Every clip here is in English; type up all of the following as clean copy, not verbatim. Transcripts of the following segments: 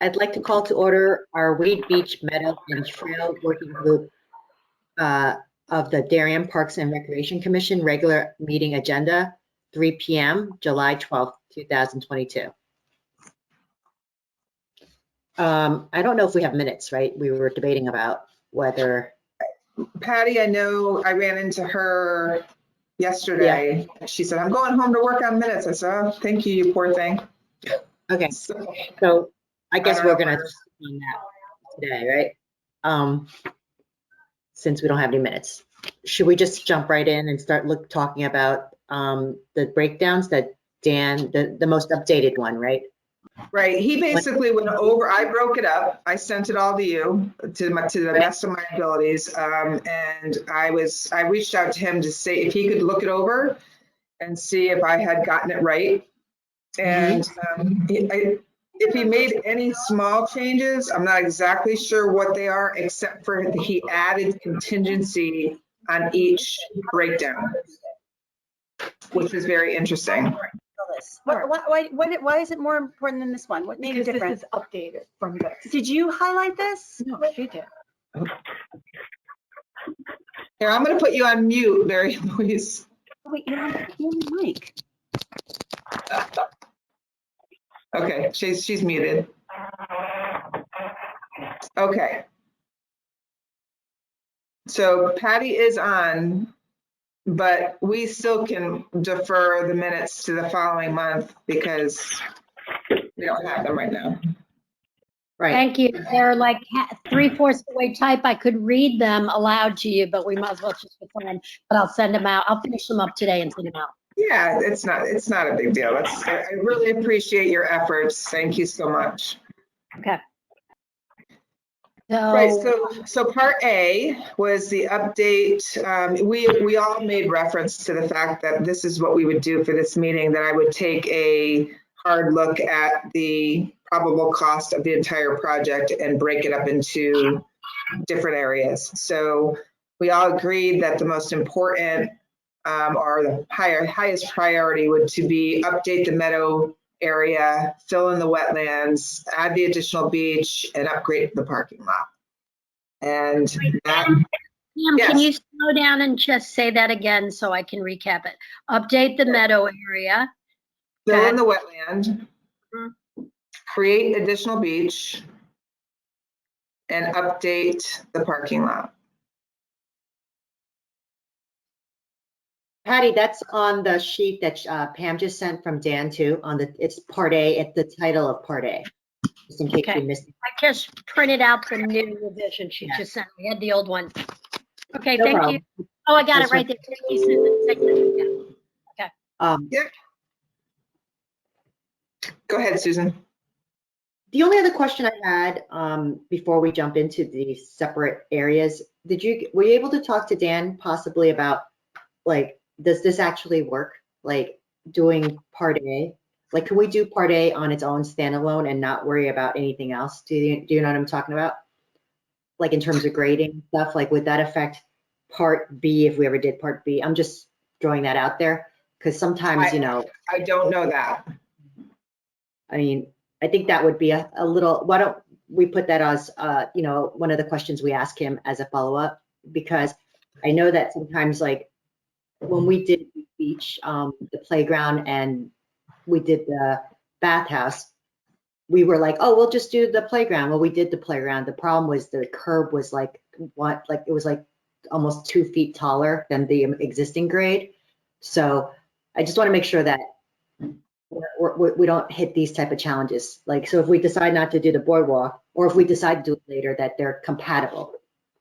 I'd like to call to order our Wade Beach Meadow and Trail Working Group of the Darien Parks and Recreation Commission regular meeting agenda, 3 p.m., July 12th, 2022. I don't know if we have minutes, right? We were debating about whether. Patty, I know I ran into her yesterday. Yeah. She said, I'm going home to work on minutes. I said, oh, thank you, you poor thing. Okay, so I guess we're gonna on that today, right? Since we don't have any minutes, should we just jump right in and start talking about the breakdowns that Dan, the most updated one, right? Right. He basically went over. I broke it up. I sent it all to you to the best of my abilities, and I reached out to him to say if he could look it over and see if I had gotten it right. And if he made any small changes, I'm not exactly sure what they are, except for he added contingency on each breakdown, which is very interesting. Why is it more important than this one? What made it different? This is updated from this. Did you highlight this? No, she did. Here, I'm going to put you on mute, Barry, please. Wait, you're on the mic. Okay, she's muted. Okay. So Patty is on, but we still can defer the minutes to the following month because we don't have them right now. Right. Thank you. They're like 3/4 the way type. I could read them aloud to you, but we might as well just put them in. But I'll send them out. I'll finish them up today and send them out. Yeah, it's not a big deal. I really appreciate your efforts. Thank you so much. Okay. Right, so part A was the update. We all made reference to the fact that this is what we would do for this meeting, that I would take a hard look at the probable cost of the entire project and break it up into different areas. So we all agreed that the most important or the highest priority would to be update the meadow area, fill in the wetlands, add the additional beach, and upgrade the parking lot. And that, Pam, yes. Can you slow down and just say that again so I can recap it? Update the meadow area. Fill in the wetland, create additional beach, and update the parking lot. Patty, that's on the sheet that Pam just sent from Dan too. It's part A. It's the title of part A. Just in case you missed it. I just printed out the new revision she just sent me. I had the old one. Okay, No thank problem. you. Oh, I got it right there. Okay. Yeah. Go ahead, Susan. The only other question I had before we jump into the separate areas, were you able to talk to Dan possibly about, like, does this actually work? Like doing part A? Like, can we do part A on its own standalone and not worry about anything else? Do you know what I'm talking about? Like in terms of grading stuff, like would that affect part B if we ever did part B? I'm just throwing that out there because sometimes, I don't know that. I mean, I think that would be a little, why don't we put that as, one of the questions we ask him as a follow-up, because I know that sometimes, like, when we did the beach, the playground, and we did the bathhouse, we were like, oh, we'll just do the playground. Well, we did the playground. The problem was the curb was it was like almost 2 feet taller than the existing grade. So I just want to make sure that we don't hit these type of challenges. Like, so if we decide not to do the boardwalk, or if we decide to do it later, that they're compatible.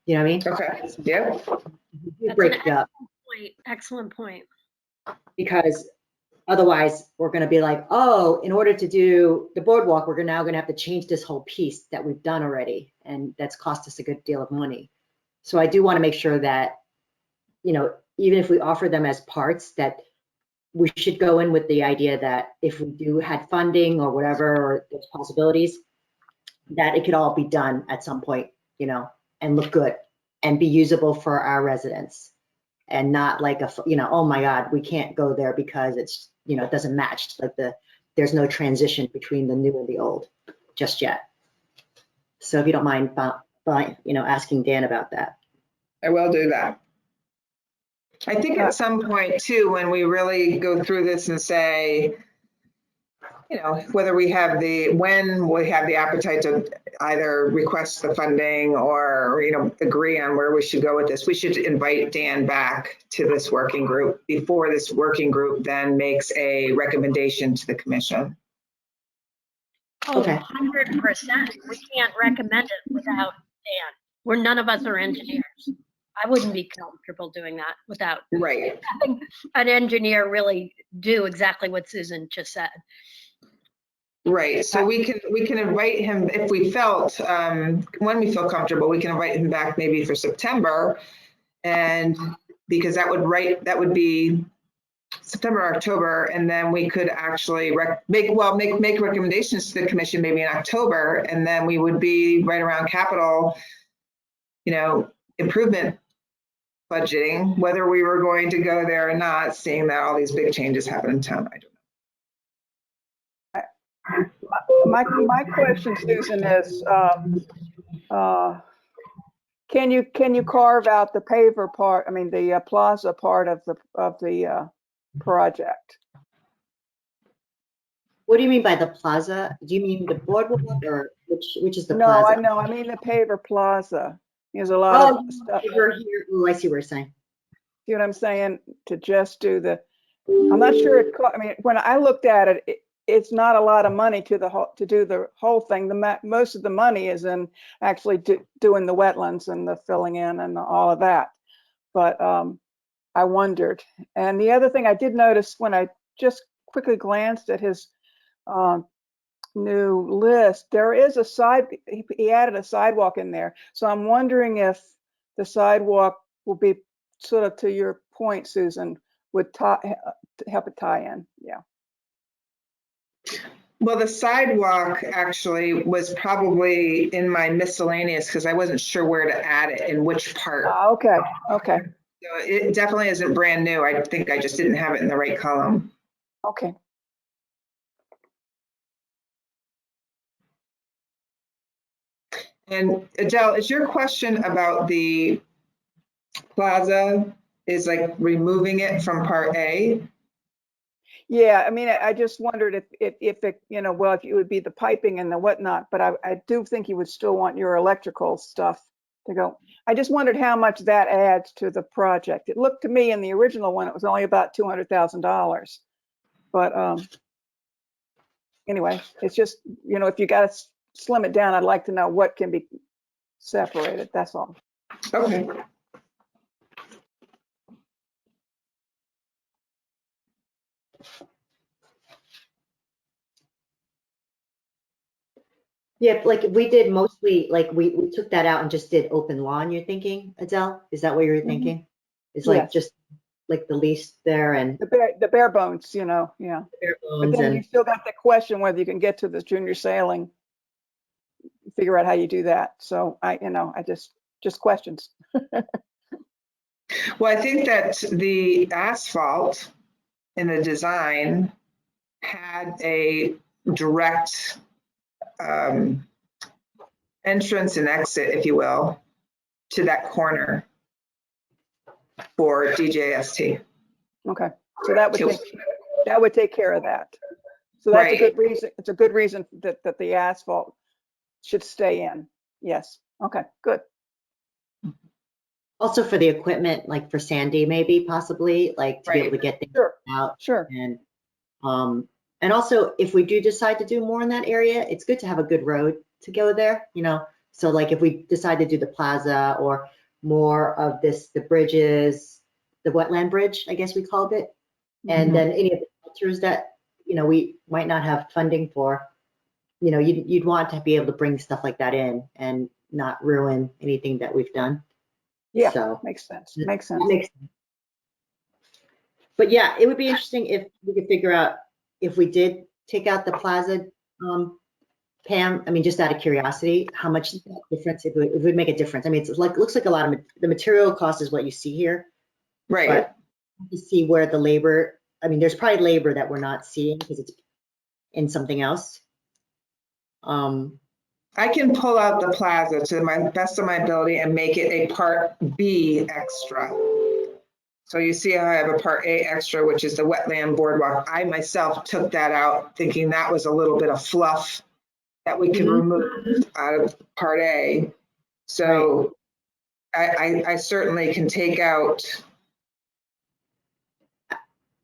You know what I mean? Okay. Yeah. Break it up. Excellent point. Because otherwise we're going to be like, oh, in order to do the boardwalk, we're now going to have to change this whole piece that we've done already. And that's cost us a good deal of money. So I do want to make sure that, even if we offer them as parts, that we should go in with the idea that if we had funding or whatever, or there's possibilities, that it could all be done at some point, and look good and be usable for our residents. And not like oh my God, we can't go there because it's, it doesn't match. Like there's no transition between the new and the old just yet. So if you don't mind, asking Dan about that. I will do that. I think at some point too, when we really go through this and say, whether when we have the appetite to either request the funding or, agree on where we should go with this, we should invite Dan back to this working group before this working group then makes a recommendation to the commission. Oh, Okay. 100%. We can't recommend it without Dan. None of us are engineers. I wouldn't be comfortable doing that without Right. having an engineer really do exactly what Susan just said. Right. So we can invite him if we felt, when we feel comfortable, we can invite him back maybe for September. And because that would be September, October, and then we could actually make recommendations to the commission maybe in October, and then we would be right around capital, improvement budgeting, whether we were going to go there or not, seeing that all these big changes happen in town. I don't know. My question, Susan, is can you carve out the paver part? I mean, the plaza part of the project. What do you mean by the plaza? Do you mean the boardwalk or which is the No, plaza? I know. I mean the paver plaza. There's a lot of stuff. Over here. Oh, I see what you're saying. See what I'm saying? To just do I'm not sure. I mean, when I looked at it, it's not a lot of money to do the whole thing. Most of the money is in actually doing the wetlands and the filling in and all of that. But I wondered. And the other thing I did notice when I just quickly glanced at his new list, there is he added a sidewalk in there. So I'm wondering if the sidewalk will be sort of, to your point, Susan, would help it tie in. Yeah. Well, the sidewalk actually was probably in my miscellaneous because I wasn't sure where to add it in which part. Okay. Okay. So it definitely isn't brand new. I think I just didn't have it in the right column. Okay. And Adele, is your question about the plaza is like removing it from part A? Yeah, I mean, I just wondered if it, well, if it would be the piping and the whatnot, but I do think you would still want your electrical stuff to go. I just wondered how much that adds to the project. It looked to me in the original one, it was only about $200,000. But anyway, it's just, if you got to slim it down, I'd like to know what can be separated. That's all. Okay. Yeah, like we did mostly, like we took that out and just did open lawn, you're thinking, Adele? Is that what you're thinking? It's like Yes. just like the lease there and The bare bones, yeah. bare But bones then you and still got the question whether you can get to the junior sailing, figure out how you do that. So I just questions. Well, I think that the asphalt in the design had a direct entrance and exit, if you will, to that corner for DJST. Okay, so that would take care of that. So that's a good reason. It's a good reason that the asphalt should stay in. Yes. Okay, good. also for the equipment, like for Sandy, maybe possibly, like to be able to get things out. Sure. And also if we do decide to do more in that area, it's good to have a good road to go there, So like if we decide to do the plaza or more of the bridges, the wetland bridge, I guess we called it. And then any of the filters that, we might not have funding for, you'd want to be able to bring stuff like that in and not ruin anything that we've done. Yeah, So makes sense. Makes sense. But yeah, it would be interesting if we could figure out if we did take out the plaza, Pam, I mean, just out of curiosity, how much difference it would make a difference. I mean, it's like, looks like a lot of the material cost is what you see here. Right. But to see where the labor, I mean, there's probably labor that we're not seeing because it's in something else. I can pull out the plaza to my best of my ability and make it a Part B extra. So you see how I have a Part A extra, which is the wetland boardwalk. I myself took that out thinking that was a little bit of fluff that we could remove out of Part A. So I certainly can take out.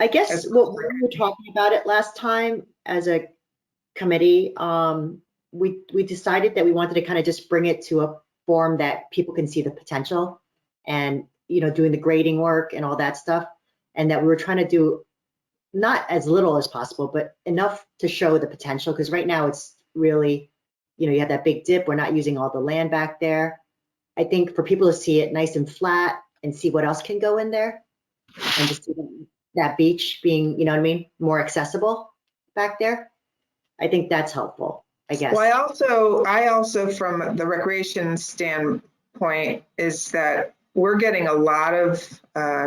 I guess what we were talking about it last time as a committee, we decided that we wanted to kind of just bring it to a form that people can see the potential and, you know, doing the grading work and all that stuff. And that we were trying to do not as little as possible, but enough to show the potential. Because right now it's really, you know, you have that big dip. We're not using all the land back there. I think for people to see it nice and flat and see what else can go in there and just see that beach being, you know what I mean, more accessible back there. I think that's helpful, I guess. Well, I also from the recreation standpoint is that we're getting a lot of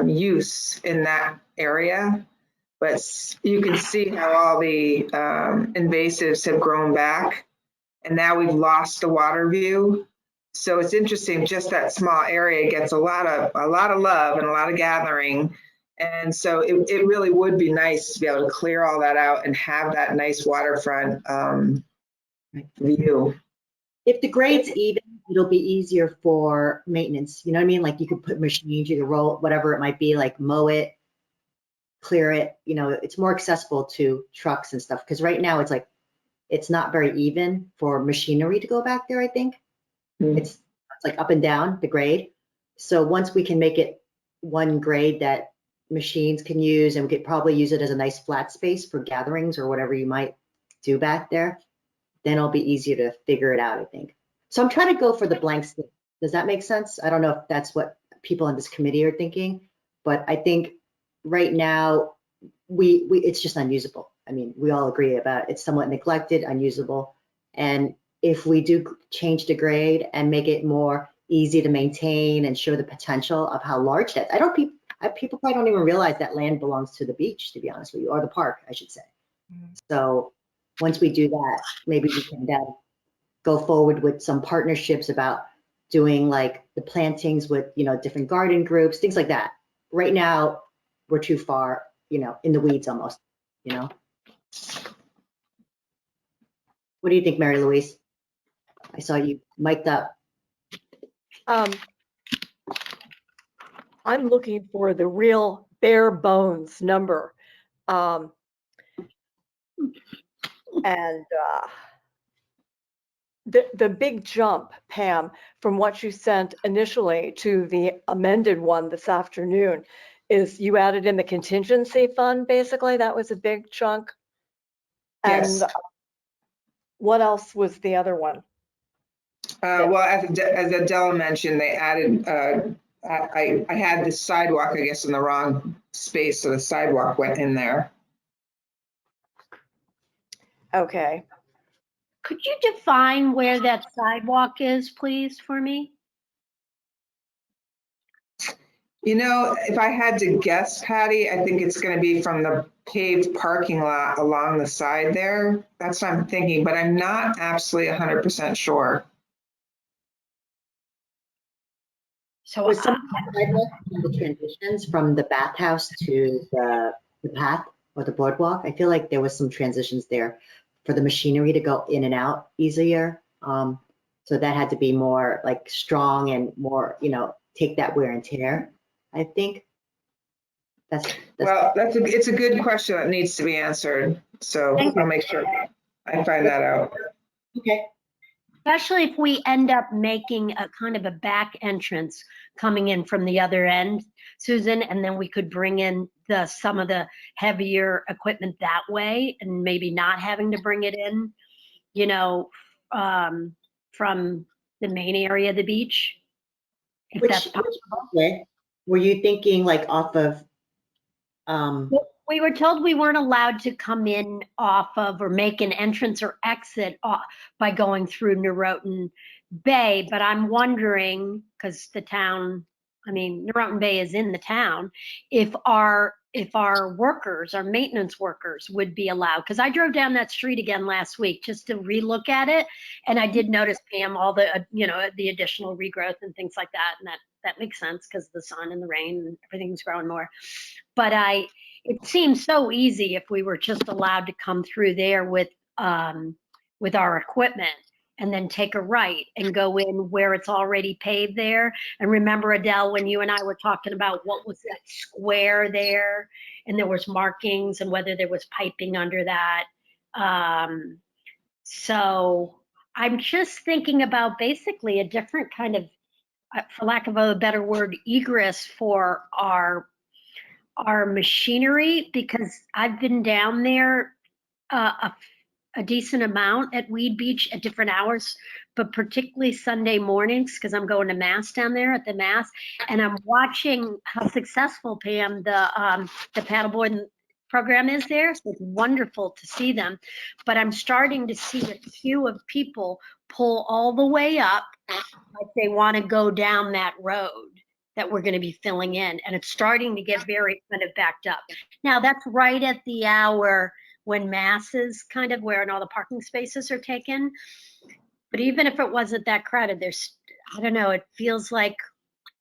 use in that area, but you can see how all the invasives have grown back, and now we've lost the water view. So it's interesting, just that small area gets a lot of love and a lot of gathering. And so it really would be nice to be able to clear all that out and have that nice waterfront view. If the grade's even, it'll be easier for maintenance. You know what I mean? Like you could put machines, you could roll, whatever it might be, like mow it, clear it. You know, it's more accessible to trucks and stuff. Because right now it's like, it's not very even for machinery to go back there, I think. It's like up and down the grade. So once we can make it one grade that machines can use, and we could probably use it as a nice flat space for gatherings or whatever you might do back there, then it'll be easier to figure it out, I think. So I'm trying to go for the blank slate. Does that make sense? I don't know if that's what people on this committee are thinking, but I think right now it's just unusable. I mean, we all agree about it. It's somewhat neglected, unusable. And if we do change the grade and make it more easy to maintain and show the potential of how large that, people probably don't even realize that land belongs to the beach, to be honest with you, or the park, I should say. So once we do that, maybe we can then go forward with some partnerships about doing like the plantings with, you know, different garden groups, things like that. Right now, we're too far, you know, in the weeds almost, you know. What do you think, Mary Louise? I saw you mic'd up. I'm looking for the real bare bones number. And the big jump, Pam, from what you sent initially to the amended one this afternoon is you added in the contingency fund, basically. That was a big chunk. Yes. And what else was the other one? Well, as Adela mentioned, they added, I had the sidewalk, I guess, in the wrong space, so the sidewalk went in there. Okay. Could you define where that sidewalk is, please, for me? You know, if I had to guess, Patty, I think it's going to be from the paved parking lot along the side there. That's what I'm thinking, but I'm not absolutely 100% sure. So Was some of the transitions from the bathhouse to the path or the boardwalk? I feel like there was some transitions there for the machinery to go in and out easier. So that had to be more like strong and more, you know, take that wear and tear, I think. Well, it's a good question that needs to be answered. So I'll make sure I find that out. Okay. especially if we end up making a kind of a back entrance coming in from the other end, Susan, and then we could bring in some of the heavier equipment that way and maybe not having to bring it in, you know, from the main area of the beach. If that's possible. Way were you thinking like off of, We were told we weren't allowed to come in off of or make an entrance or exit by going through Norotan Bay, but I'm wondering, because the town, I mean, Norotan Bay is in the town, if our if our workers, our maintenance workers would be allowed, because I drove down that street again last week just to relook at it. And I did notice, Pam, all the, the additional regrowth and things like that. And that makes sense because the sun and the rain and everything's growing more. But it seems so easy if we were just allowed to come through there with our equipment and then take a right and go in where it's already paved there. And remember, Adele, when you and I were talking about what was that square there, and there was markings and whether there was piping under that. So I'm just thinking about basically a different kind of, for lack of a better word, egress for our machinery, because I've been down there a decent amount at Weed Beach at different hours, but particularly Sunday mornings, because I'm going to Mass down there at the Mass, and I'm watching how successful, Pam, the paddleboard program is there. So it's wonderful to see them, but I'm starting to see a queue of people pull all the way up, like they want to go down that road that we're going to be filling in, and it's starting to get very kind of backed up. Now that's right at the hour when Mass is kind of where all the parking spaces are taken. But even if it wasn't that crowded, I don't know, it feels like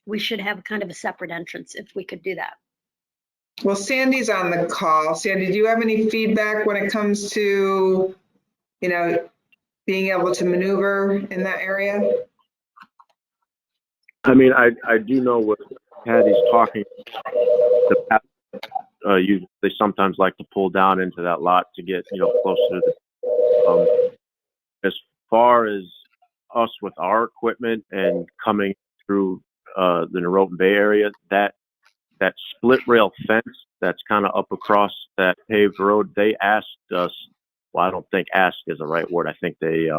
we should have kind of a separate entrance if we could do that. Well, Sandy's on the call. Sandy, do you have any feedback when it comes to, being able to maneuver in that area? I mean, I do know what Patty's talking about. They sometimes like to pull down into that lot to get, closer to the, as far as us with our equipment and coming through the Norotan Bay area, that split rail fence that's kind of up across that paved road, they asked us, well, I don't think ask is the right word. I think they I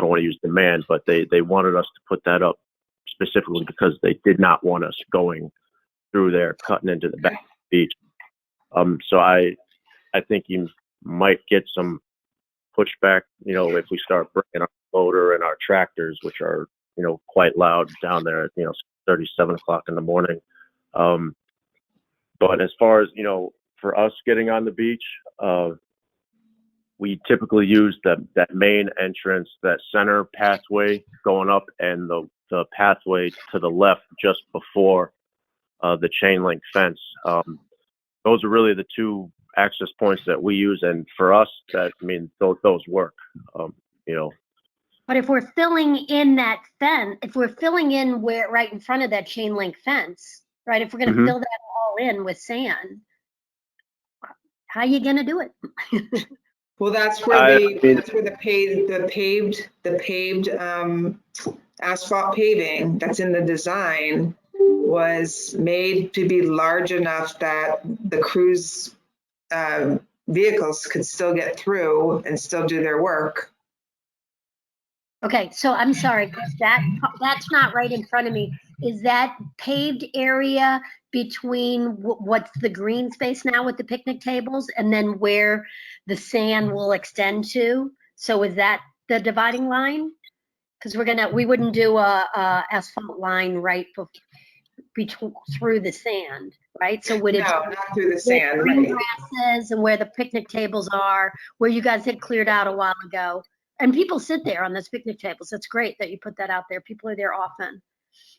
don't want to use demand, but they wanted us to put that up specifically because they did not want us going through there, cutting into the back of the beach. So I think you might get some pushback, if we start bringing our loader and our tractors, which are, quite loud down there at, 37 o'clock in the morning. But as far as, for us getting on the beach, we typically use that main entrance, that center pathway going up, and the pathway to the left just before the chain link fence. Those are really the two access points that we use, and for us, those work. But if we're filling in that fence, if we're filling in where right in front of that chain link fence, right? If we're going to fill that all in with sand, how are you going to do it? Well, that's where the paved asphalt paving that's in the design was made to be large enough that the cruise vehicles could still get through and still do their work. Okay, so I'm sorry, that's not right in front of me. Is that paved area between what's the green space now with the picnic tables and then where the sand will extend to? So is that the dividing line? Because we wouldn't do a asphalt line right through the sand, right? So would it? No, not through the sand. Green Right. grasses and where the picnic tables are, where you guys had cleared out a while ago. And people sit there on those picnic tables. That's great that you put that out there. People are there often.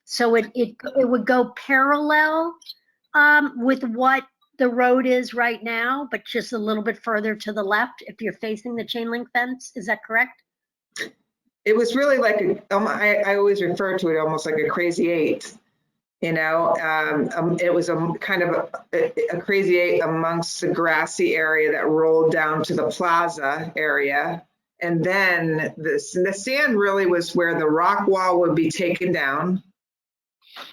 So it would go parallel with what the road is right now, but just a little bit further to the left if you're facing the chain link fence. Is that correct? It was really like I always refer to it almost like a crazy eight. It was a kind of a crazy eight amongst the grassy area that rolled down to the plaza area. And then the sand really was where the rock wall would be taken down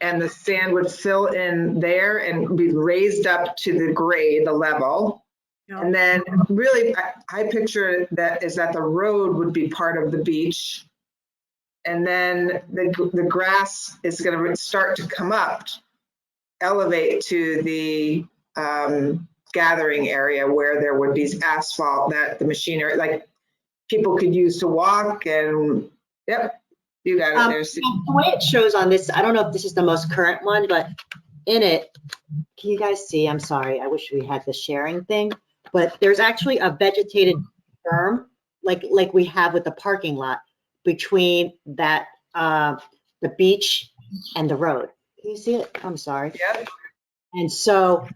and the sand would fill in there and be raised up to the grade, the level. And then really, I picture that is that the road would be part of the beach. And then the grass is going to start to come up, elevate to the gathering area where there would be asphalt that the machinery, like people could use to walk. And yep, you got it there. The way it shows on this, I don't know if this is the most current one, but in it, can you guys see? I'm sorry, I wish we had the sharing thing, but there's actually a vegetated berm, like we have with the parking lot between that, the beach and the road. Can you see it? I'm sorry. Yep. And so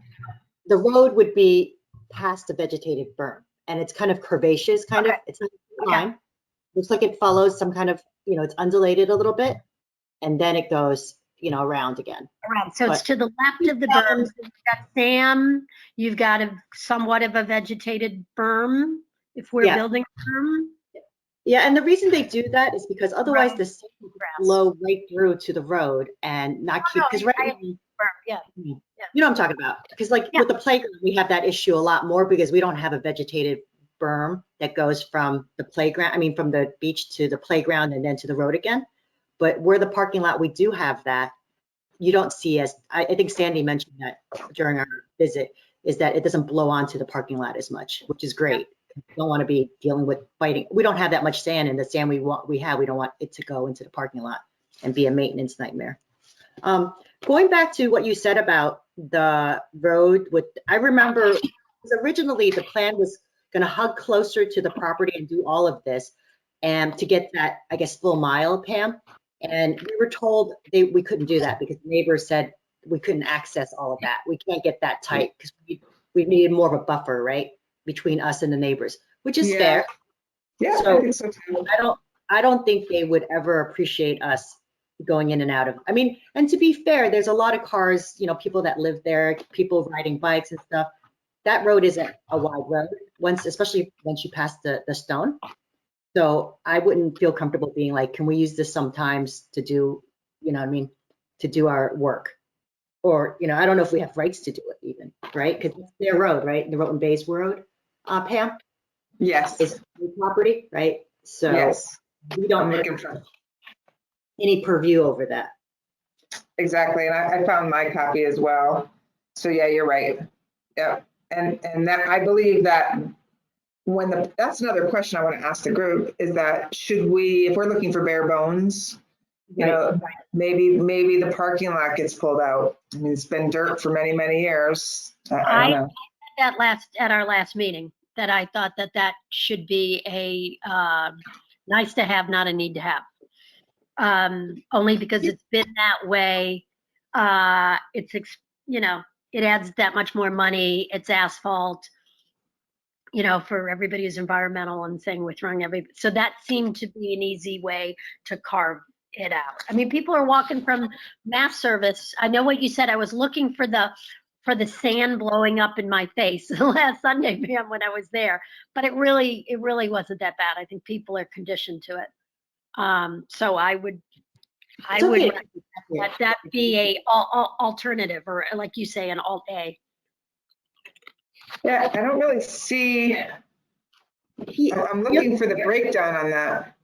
the road would be past the vegetated berm, and it's kind of curvaceous, kind of. Okay. It's not a Okay. line. Looks like it follows some kind of, it's undulated a little bit, and then it goes, around again. Around. So it's But- to the left of the berm. So you've got Sam, you've got a somewhat of a vegetated berm, if we're Yeah. building a berm. Yeah, and the reason they do that is because otherwise Right. the sand will Grass. flow right through to the road and not keep, no, because I- right now, Berm, yeah. you know what I'm talking about. Because like Yeah. with the playground, we have that issue a lot more because we don't have a vegetated berm that goes from the playground, from the beach to the playground and then to the road again. But where the parking lot, we do have that. You don't see as, I think Sandy mentioned that during our visit, is that it doesn't blow onto the parking lot as much, which is great. We don't want to be dealing with fighting. We don't have that much sand, and the sand we have, we don't want it to go into the parking lot and be a maintenance nightmare. Going back to what you said about the road, I remember originally the plan was going to hug closer to the property and do all of this, and to get that, I guess, full mile, Pam. And we were told we couldn't do that because the neighbors said we couldn't access all of that. We can't get that tight because we needed more of a buffer, right, between us and the neighbors, which is Yeah. fair. Yeah, So- I think so too. I don't think they would ever appreciate us going in and out of, and to be fair, there's a lot of cars, people that live there, people riding bikes and stuff. That road isn't a wide road especially once you pass the stone. So I wouldn't feel comfortable being like, can we use this sometimes to do, to do our work? Or, I don't know if we have rights to do it even, right? Because it's their road, right? The Roten Bays Road, Pam, Yes. is their property, right? So Yes. we don't I'm have looking for, any purview over that. exactly. And I found my copy as well. So yeah, you're right. Yeah. And that, I believe that that's another question I want to ask the group is that should we, if we're looking for bare bones, Right. maybe the parking lot gets pulled out. It's been dirt for many, many years. I I- don't know. At our last meeting, that I thought that should be a nice to have, not a need to have. Only because it's been that way. It adds that much more money. It's asphalt, for everybody who's environmental and saying we're throwing everything. So that seemed to be an easy way to carve it out. People are walking from mass service. I know what you said. I was looking for the sand blowing up in my face last Sunday, ma'am, when I was there. But it really wasn't that bad. I think people are conditioned to it. So I would It's okay. let that be a alternative, or like you say, an alt A. Yeah, I don't really see, I'm looking for the breakdown on that.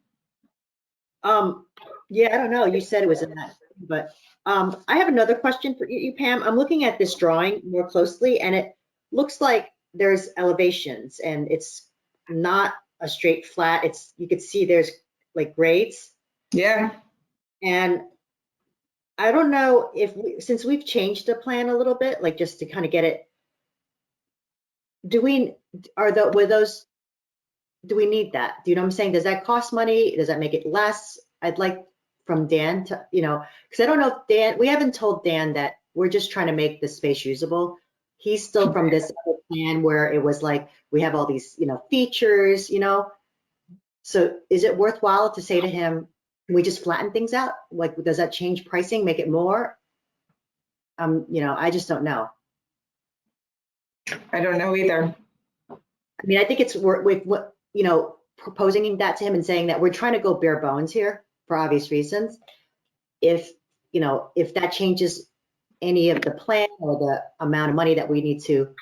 Yeah, I don't know. You said it was in that, but I have another question for you, Pam. I'm looking at this drawing more closely, and it looks like there's elevations, and it's not a straight flat. You could see there's like grades, Yeah. and I don't know if since we've changed the plan a little bit, like just to kind of get it. Do we need that? Do you know what I'm saying? Does that cost money? Does that make it less? I'd like from Dan to, because I don't know if Dan, we haven't told Dan that we're just trying to make the space usable. He's still from this other plan where it was like, we have all these, features, So is it worthwhile to say to him, can we just flatten things out? Like, does that change pricing, make it more? I just don't know. I don't know either. I think it's with what, proposing that to him and saying that we're trying to go bare bones here for obvious reasons. If that changes any of the plan or the amount of money that we need to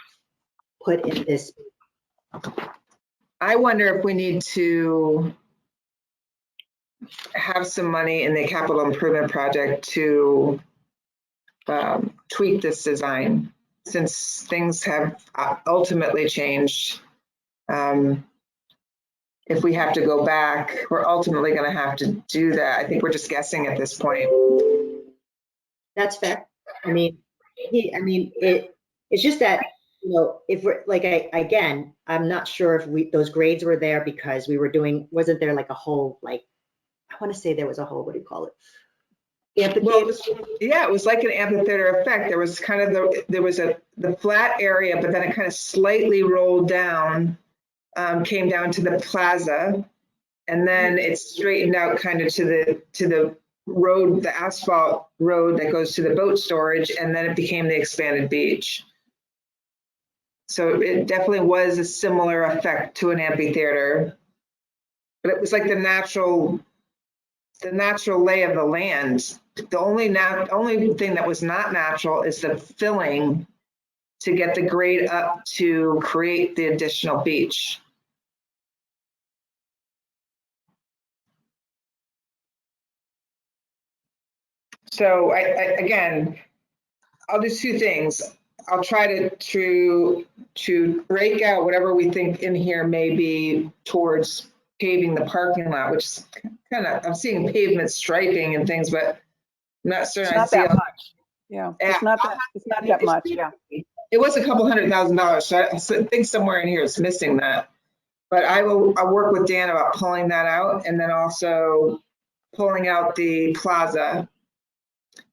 put in this. I wonder if we need to have some money in the capital improvement project to tweak this design, since things have ultimately changed. If we have to go back, we're ultimately going to have to do that. I think we're just guessing at this point. That's fair. I mean, it's just that, you know, if we're like, again, I'm not sure if those grades were there because we were doing, wasn't there like a whole, like, I want to say there was a whole, what do you call it? Well, Amphitheater. it was like an amphitheater effect. There was kind of the flat area, but then it kind of slightly rolled down, came down to the plaza, and then it straightened out kind of to the road, the asphalt road that goes to the boat storage, and then it became the expanded beach. So it definitely was a similar effect to an amphitheater, but it was like the natural lay of the land. The only thing that was not natural is the filling to get the grade up to create the additional beach. So again, I'll do two things. I'll try to break out whatever we think in here may be towards paving the parking lot, which is kind of, I'm seeing pavement striping and things, but I'm not It's certain I not see. that much. Yeah, it's not that much, yeah. It was a couple $100,000, so I think somewhere in here it's missing that. But I'll work with Dan about pulling that out, and then also pulling out the plaza.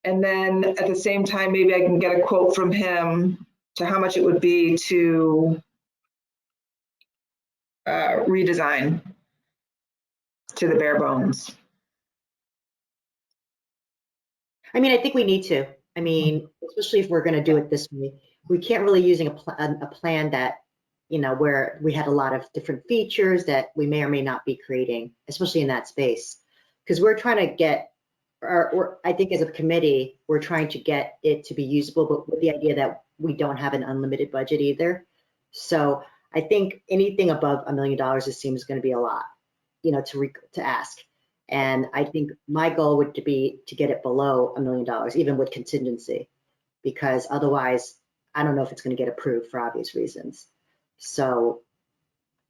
And then at the same time, maybe I can get a quote from him to how much it would be to redesign to the bare bones. I mean, I think we need to. I mean, especially if we're going to do it this way, we can't really using a plan that, you know, where we had a lot of different features that we may or may not be creating, especially in that space, because we're trying to get, or I think as a committee, we're trying to get it to be usable, but with the idea that we don't have an unlimited budget either. So I think anything above $1 million, it seems going to be a lot, you know, to ask. And I think my goal would be to get it below $1 million, even with contingency, because otherwise, I don't know if it's going to get approved for obvious reasons. So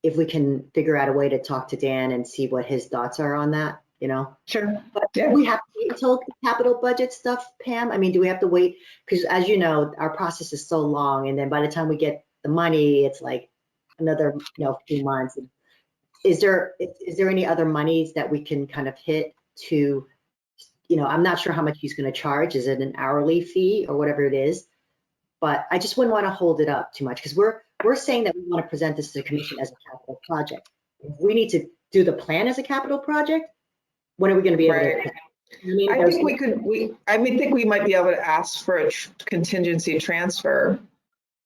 if we can figure out a way to talk to Dan and see what his thoughts are on that, you know. Sure. But Yeah. we have to wait until capital budget stuff, Pam? I mean, do we have to wait? Because as you know, our process is so long, and then by the time we get the money, it's like another, you know, few months. Is there any other monies that we can kind of hit to, you know, I'm not sure how much he's going to charge. Is it an hourly fee or whatever it is? But I just wouldn't want to hold it up too much, because we're saying that we want to present this to the commission as a capital project. If we need to do the plan as a capital project, when are we going to be able to? I think we could, I think we might be able to ask for a contingency transfer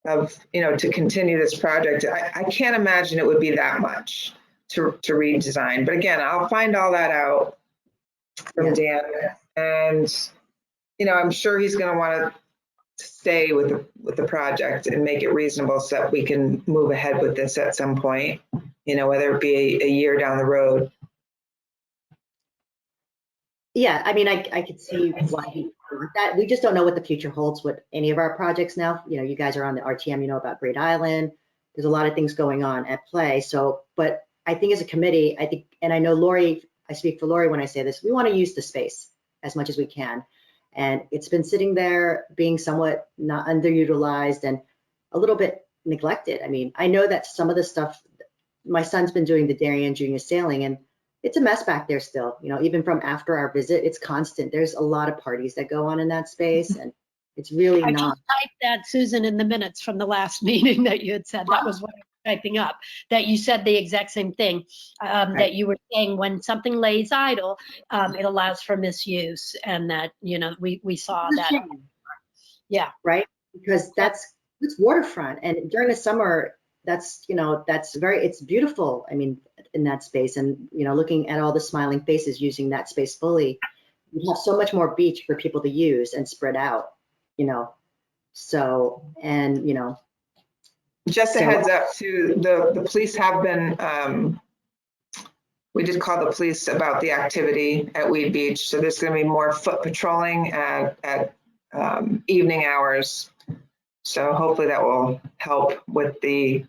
of, you know, to continue this project. I can't imagine it would be that much to redesign, but again, I'll find all that out from Dan, and, you know, I'm sure he's going to want to stay with the project and make it reasonable so that we can move ahead with this at some point, you know, whether it be a year down the road. Yeah, I mean, I could see why he want that. We just don't know what the future holds with any of our projects now. You know, you guys are on the RTM, you know about Great Island. There's a lot of things going on at play. So, but I think as a committee, I think, and I know Lori, I speak for Lori when I say this, we want to use the space as much as we can. And it's been sitting there being somewhat not underutilized and a little bit neglected. I mean, I know that some of the stuff, my son's been doing the Darien Junior Sailing, and it's a mess back there still, you know, even from after our visit, it's constant. There's a lot of parties that go on in that space, and it's really I not. just typed that, Susan, in the minutes from the last meeting that you had said. That was what I was typing up, that you said the exact same thing, that you were saying when something lays idle, it allows for misuse, and that, you know, we saw that. Yeah. Right? Because it's waterfront, and during the summer, that's, you know, it's beautiful. I mean, in that space, and, you know, looking at all the smiling faces using that space fully, we have so much more beach for people to use and spread out, you know. So, and, you know. Just a heads up too, the police have been, we did call the police about the activity at Weed Beach. So there's going to be more foot patrolling at evening hours. So hopefully that will help with the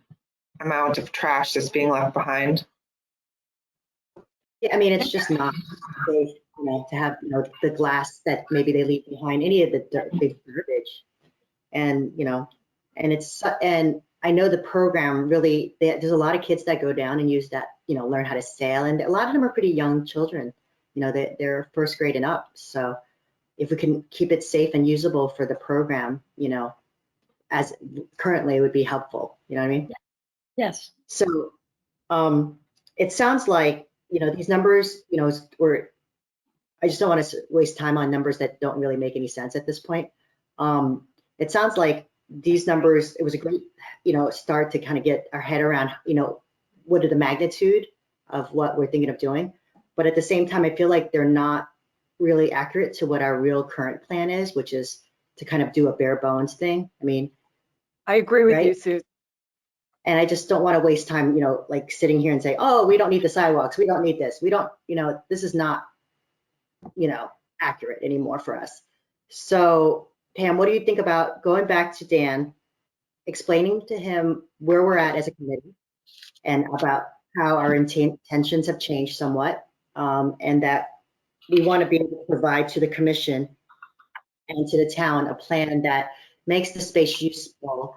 amount of trash that's being left behind. Yeah, I mean, it's just not safe, you know, to have, you know, the glass that maybe they leave behind, any of the big garbage. And, you know, and I know the program really, there's a lot of kids that go down and use that, you know, learn how to sail. And a lot of them are pretty young children, you know, they're first grade and up. So if we can keep it safe and usable for the program, you know, as currently it would be helpful, you know what I mean? Yes. So it sounds like, you know, these numbers, you know, I just don't want to waste time on numbers that don't really make any sense at this point. It sounds like these numbers, it was a great, you know, start to kind of get our head around, you know, what are the magnitude of what we're thinking of doing. But at the same time, I feel like they're not really accurate to what our real current plan is, which is to kind of do a bare bones thing. I mean, I agree with you, right? Susan. And I just don't want to waste time, you know, like sitting here and say, oh, we don't need the sidewalks. We don't need this. We don't, you know, this is not, you know, accurate anymore for us. So Pam, what do you think about going back to Dan, explaining to him where we're at as a committee and about how our intentions have changed somewhat, and that we want to be able to provide to the commission and to the town a plan that makes the space useful,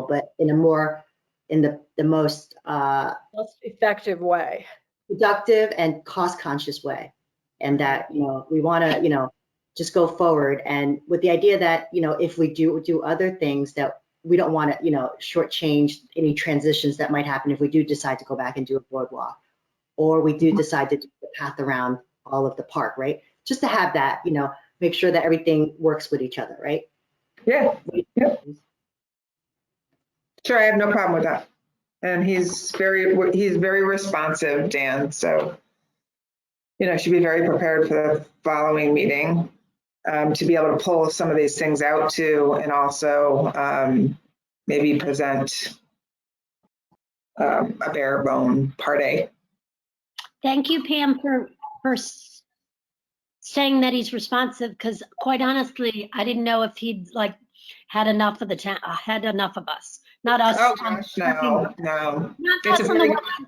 but in a more, in the most Most effective way. productive and cost conscious way. And that, you know, we want to, you know, just go forward, and with the idea that, you know, if we do other things, that we don't want to, you know, shortchange any transitions that might happen if we do decide to go back and do a boardwalk, or we do decide to do the path around all of the park, right? Just to have that, you know, make sure that everything works with each other, right? Yeah, yep. Sure, I have no problem with that. And he's very responsive, Dan. So, you know, should be very prepared for the following meeting, to be able to pull some of these things out too, and also maybe present a bare bone part A. Thank you, Pam, for saying that he's responsive, because quite honestly, I didn't know if he'd like had enough of the town, had enough of us, not us. Oh gosh, no. Not It's us a on the very, wetland,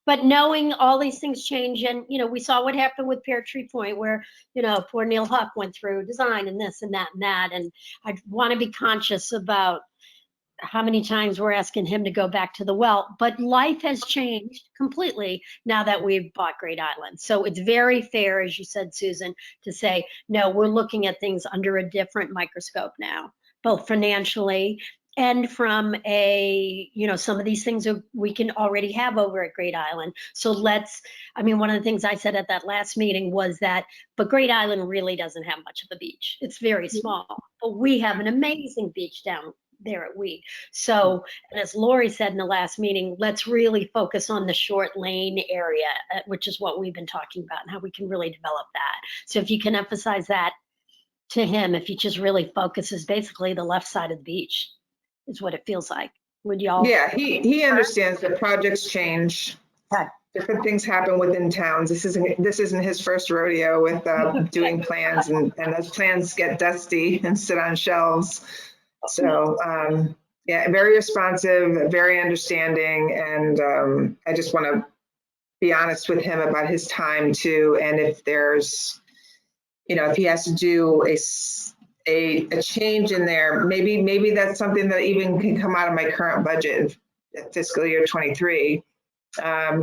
but knowing all these things change, and you know, we saw what happened with Pear Tree Point, where you know, poor Neil Huck went through design and this and that and that, and I want to be conscious about how many times we're asking him to go back to the well. But life has changed completely now that we've bought Great Island. So it's very fair, as you said, Susan, to say, no, we're looking at things under a different microscope now, both financially and from a, you know, some of these things we can already have over at Great Island. So I mean, one of the things I said at that last meeting was that, but Great Island really doesn't have much of a beach. It's very small, but we have an amazing beach down there at Weed. So, and as Lori said in the last meeting, let's really focus on the short lane area, which is what we've been talking about, and how we can really develop that. So if you can emphasize that to him, if he just really focuses, basically the left side of the beach is what it feels like. Would y'all? yeah, he understands that projects change. Okay. Different things happen within towns. This isn't his first rodeo with doing plans, and those plans get dusty and sit on shelves. So yeah, very responsive, very understanding, and I just want to be honest with him about his time too, and if there's, you know, if he has to do a change in there, maybe that's something that even can come out of my current budget, fiscal year 23,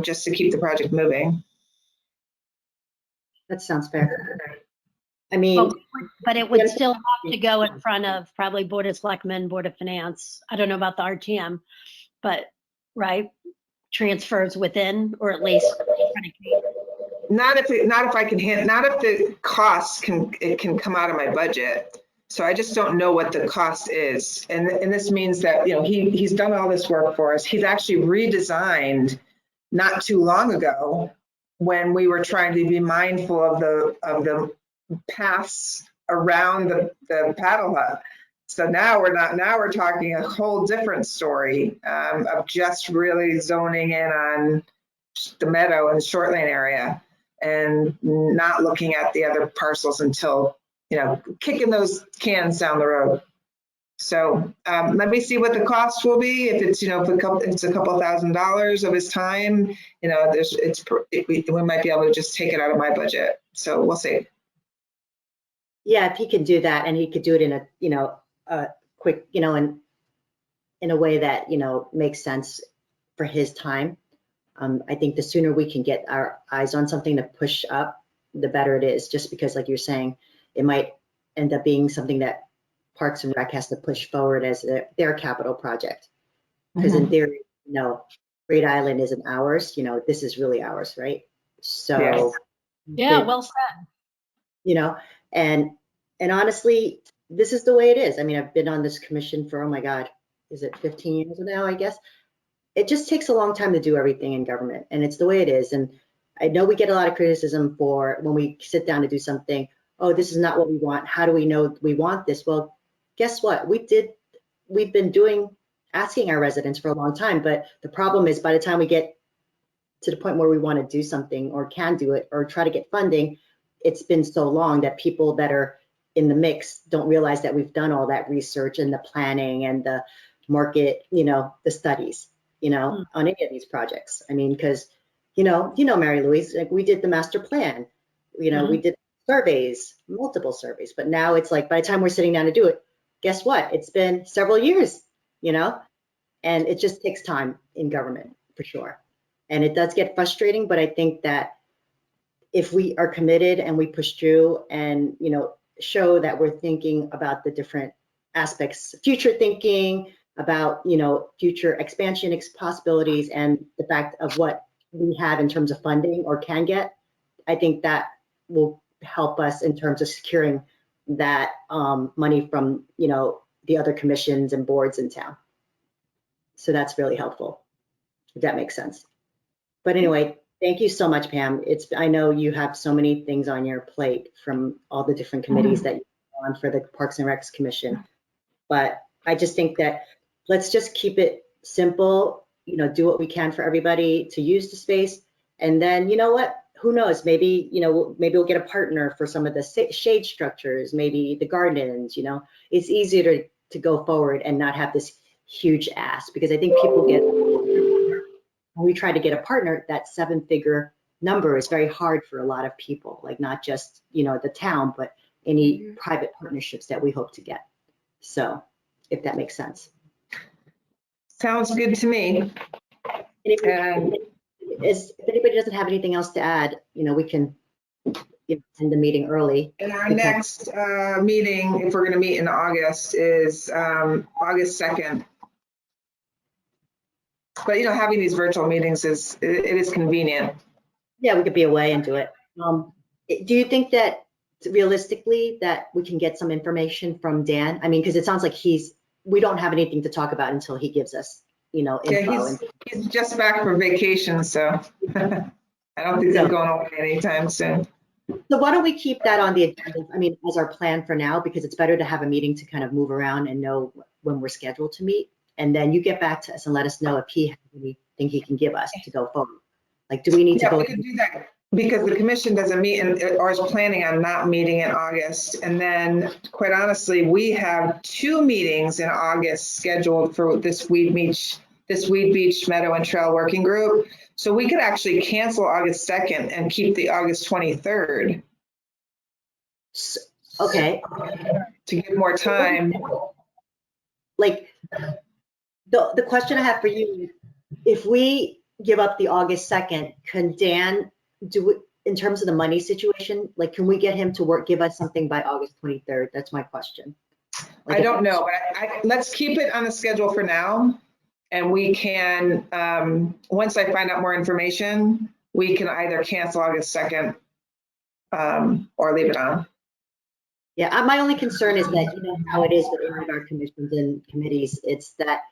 just to keep the project moving. That sounds fair. I mean, but it would still have to go in front of probably Board of Selectmen, Board of Finance. I don't know about the RTM, but right, transfers within, or at least not if the costs can come out of my budget. So I just don't know what the cost is, and this means that, you know, he's done all this work for us. He's actually redesigned not too long ago, when we were trying to be mindful of the paths around the paddle hut. So now we're talking a whole different story, of just really zoning in on the Meadow and the short lane area, and not looking at the other parcels until, you know, kicking those cans down the road. So let me see what the cost will be. If it's, you know, if it's a couple $1,000s of his time, you know, we might be able to just take it out of my budget. So we'll see. yeah, if he could do that, and he could do it in a, you know, quick, you know, and in a way that, you know, makes sense for his time. I think the sooner we can get our eyes on something to push up, the better it is, just because like you're saying, it might end up being something that Parks and Rec has to push forward as their capital project. Because in theory, you know, Great Island isn't ours, you know, this is really ours, right? So, Yes. Yeah, well said. you know, and honestly, this is the way it is. I mean, I've been on this commission for, oh my God, is it 15 years now, I guess? It just takes a long time to do everything in government, and it's the way it is. And I know we get a lot of criticism for when we sit down to do something, oh, this is not what we want. How do we know we want this? Well, guess what? We've been asking our residents for a long time, but the problem is by the time we get to the point where we want to do something or can do it or try to get funding, it's been so long that people that are in the mix don't realize that we've done all that research and the planning and the market, you know, the studies, you know, on any of these projects. I mean, because, you know, Mary Louise, like we did the master plan, you know, we did surveys, multiple surveys, but now it's like by the time we're sitting down to do it, guess what? It's been several years, you know, and it just takes time in government for sure. And it does get frustrating, but I think that if we are committed and we push through and, you know, show that we're thinking about the different aspects, future thinking about, you know, future expansion possibilities and the fact of what we have in terms of funding or can get, I think that will help us in terms of securing that money from, you know, the other commissions and boards in town. So that's really helpful, if that makes sense. But anyway, thank you so much, Pam. I know you have so many things on your plate from all the different committees that you're on for the Parks and Recs Commission. But I just think that let's just keep it simple, you know, do what we can for everybody to use the space. And then, you know what, who knows, maybe, you know, maybe we'll get a partner for some of the shade structures, maybe the gardens, you know, it's easier to go forward and not have this huge ask, because I think people get, when we try to get a partner, that 7-figure number is very hard for a lot of people, like not just, you know, the town, but any private partnerships that we hope to get. So if that makes sense. Sounds good to me. And If anybody doesn't have anything else to add, you know, we can end the meeting early. And our next meeting, if we're going to meet in August, is August 2nd. But, you know, having these virtual meetings it is convenient. Yeah, we could be away and do it. Do you think that realistically that we can get some information from Dan? I mean, because it sounds like we don't have anything to talk about until he gives us, you know, info. Yeah, he's just back from vacation, so I don't think he's going away anytime soon. So why don't we keep that on the agenda? I mean, as our plan for now, because it's better to have a meeting to kind of move around and know when we're scheduled to meet. And then you get back to us and let us know if he has anything he can give us to go forward. Like, do we need to go? We can do that because the commission doesn't meet or is planning on not meeting in August. And then, quite honestly, we have 2 meetings in August scheduled for this Weed Beach Meadow and Trail Working Group. So we could actually cancel August 2nd and keep the August 23rd. Okay. To give more time. Like, the question I have for you is, if we give up the August 2nd, can Dan do it in terms of the money situation? Like, can we get him to give us something by August 23rd? That's my question. Like, I don't know, but let's keep it on the schedule for now. And we can, once I find out more information, we can either cancel August 2nd or leave it on. Yeah, my only concern is that, you know, how it is with any of our commissions and committees, it's that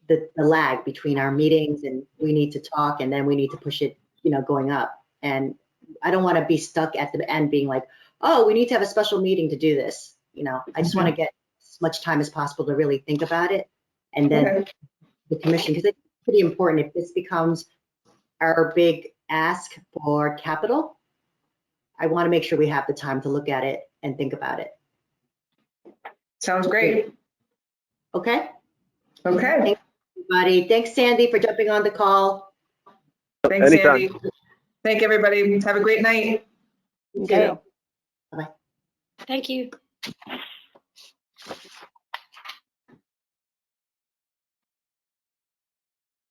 the lag between our meetings and we need to talk and then we need to push it, you know, going up. And I don't want to be stuck at the end being like, oh, we need to have a special meeting to do this. You know, I just want to get as much time as possible to really think about it. And then the commission, because it's pretty important if this becomes our big ask for capital, I want to make sure we have the time to look at it and think about it. Sounds great. Okay. Okay. Thanks, everybody. Thanks, Sandy, for jumping on the call. Thanks, Anytime. Sandy. Thank everybody. Have a great night. Okay. Okay. Thank you.